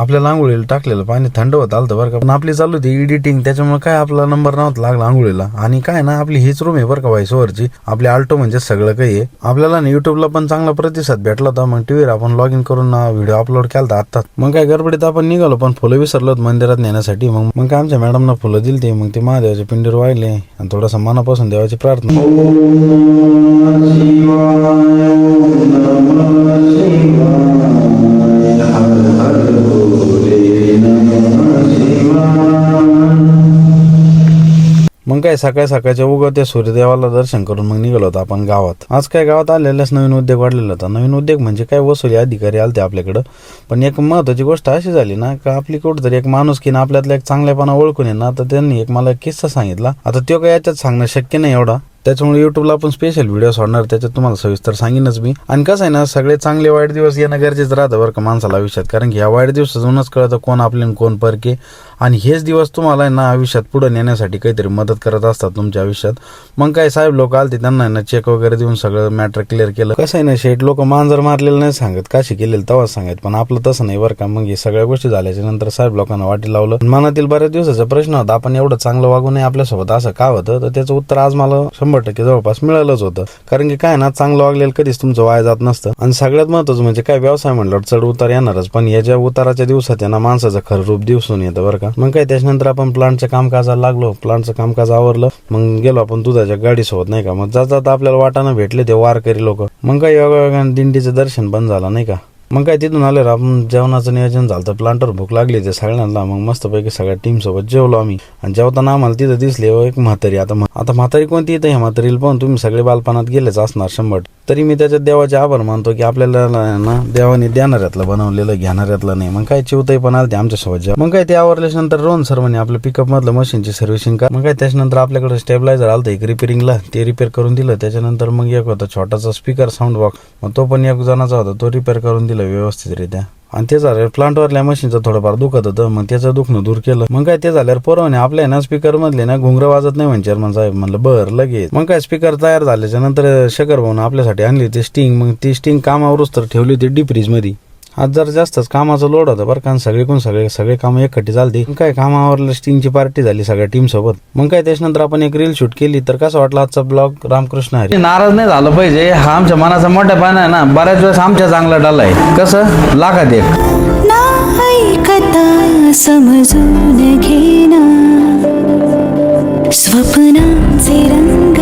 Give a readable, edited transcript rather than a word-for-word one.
आपल्याला आंघोळीला टाकलेलं पाणी थंड होत आलं बरं का, पण आपली चालू होती एडिटिंग, त्याच्यामुळे काय आपला नंबर नव्हता लागला आंघोळीला. आणि काय ना आपली हीच रूम आहे बरं का व्हॉइस ओव्हरची, आपली आल्टो म्हणजे सगळं काही आहे. आपल्याला ना युट्यूबला पण चांगला प्रतिसाद भेटला होता. मग टीव्हीवर आपण लॉग इन करून व्हिडिओ अपलोड केला आता. मग काय गडबडीत आपण निघालो, पण फुलं विसरलो मंदिरात नेण्यासाठी. मग काय आमच्या मॅडमना फुलं दिली ते, मग ते महादेवाच्या पिंडीवर वाहिले आणि थोडासा मनापासून देवाची प्रार्थना. मग काय सकाळ सकाळच्या उगवत्या सूर्यदेवाला दर्शन करून मग निघालो होतो आपण गावात. आज काय गावात आलेलाच नवीन उद्योग वाढलेला होता. नवीन उद्योग म्हणजे काय, वसुली अधिकारी आलते आपल्याकडं. पण एक महत्वाची गोष्ट अशी झाली ना का आपली कुठेतरी एक माणूस की ना आपल्यातला एक चांगल्यापणा ओळखून आहे ना, तर त्यांनी एक मला किस्सा सांगितला. आता तो काय याच्यात सांगणं शक्य नाही एवढा, त्याच्यामुळे युट्यूबला आपण स्पेशल व्हिडिओ सोडणार, त्याच्यात तुम्हाला सविस्तर सांगेनच मी. आणि कसं आहे ना, सगळे चांगले वाईट दिवस येणं गरजेचं राहतं बरं का माणसाला आयुष्यात, कारण की ह्या वाईट दिवसातूनच कळतं कोण आपले कोण परके. आणि हेच दिवस तुम्हाला ना आयुष्यात पुढे नेण्यासाठी काहीतरी मदत करत असतात तुमच्या आयुष्यात. मग काय साहेब लोक आलते, त्यांना ना चेक वगैरे देऊन सगळं मॅटर क्लिअर केलं. कसं आहे ना शेठ लोक मांजर मारलेलं नाही सांगत, काशी केलेलं तेव्हाच सांगत, पण आपलं तसं नाही बरं का. मग हे सगळ्या गोष्टी झाल्याच्या नंतर साहेब लोकांना वाटी लावलं. मनातील बऱ्याच दिवसाचा प्रश्न होता, आपण एवढं चांगलं वागू नये आपल्यासोबत असं का होतं, तर त्याचं उत्तर आज मला 100% जवळपास मिळालंच होतं. कारण की काय ना, चांगलं वागलेलं कधीच तुमचं वाया जात नसतं. आणि सगळ्यात महत्त्वाचं म्हणजे काय, व्यवसाय म्हणल्यावर चढ उतार येणारच, पण याच्या उताराच्या दिवसात ना माणसाचं खरं रूप दिवसून येतं बरं का. मग काय त्याच्यानंतर आपण प्लांटच्या कामकाजाला लागलो, प्लांटचं कामकाज आवरलं. मग गेलो आपण दुधाच्या गाडीसोबत नाही का. मग जात आपल्याला वाटानं भेटले ते वारकरी लोक. मग काय योगायोगाने दिंडीचं दर्शन पण झालं नाही का. मग काय तिथून आले आपण जेवणाचं नियोजन झालं, प्लांटवर भूक लागली ते सगळ्यांना. मग मस्तपैकी सगळ्या टीम सोबत जेवलो आम्ही. आणि जेवताना आम्हाला तिथं दिसले एक म्हातारी. आता म्हातारी कोणती येतं, ह्या म्हातारीला पण तुम्ही सगळे बालपणात गेलेच असणार 100. तरी मी त्याच्यात देवाचे आभार मानतो की आपल्याला ना देवाने देणाऱ्यातलं बनवलेलं, घेणाऱ्यातलं नाही. मग काय चिवताई पण आलते आमच्यासोबत जेव्हा. मग काय ते आवरल्याच्या नंतर रोहन सर म्हणे आपलं पिकअप मधलं मशीनची सर्व्हिसिंग का. मग काय त्याच्यानंतर आपल्याकडे स्टेबलायझर आलतं एक रिपेरिंगला, ते रिपेअर करून दिलं. त्याच्यानंतर मग एक होता छोटासा स्पीकर साऊंड बॉक्स, मग तो पण एक जणाचा होता, तो रिपेअर करून दिला व्यवस्थितरित्या. आणि ते झालं प्लांटवरल्या मशीनचं थोडंफार दुखत होतं, मग त्याचं दुखणं दूर केलं. मग काय ते झाल्यावर पोरवणे आपल्या ना स्पीकर मधले ना घुंगरं वाजत नाही म्हणजे चेअरमन साहेब. म्हणलं बरं लगेच. मग काय स्पीकर तयार झाल्याच्या नंतर शकर भाऊन आपल्यासाठी आणली ती स्टिंग. मग ती स्टिंग कामावरच तर ठेवली होती डीप फ्रीज मध्ये. आज जर जास्तच कामाचा लोड होता बरं का, सगळे कामं एकखट्टी चालते. काय कामावर स्टिंगची पार्टी झाली सगळ्या टीम सोबत. मग काय त्याच्यानंतर आपण एक रील शूट केली. तर कसं वाटलं आजचा ब्लॉग, रामकृष्ण हरी. नाराज नाही झालं पाहिजे, हा आमच्या मनाचा मोठेपणा आहे ना, बऱ्याच वेळेस आमच्या चांगला डालाय. कसं लाखात एक कथा समजून घेना स्वप्नांचे रंग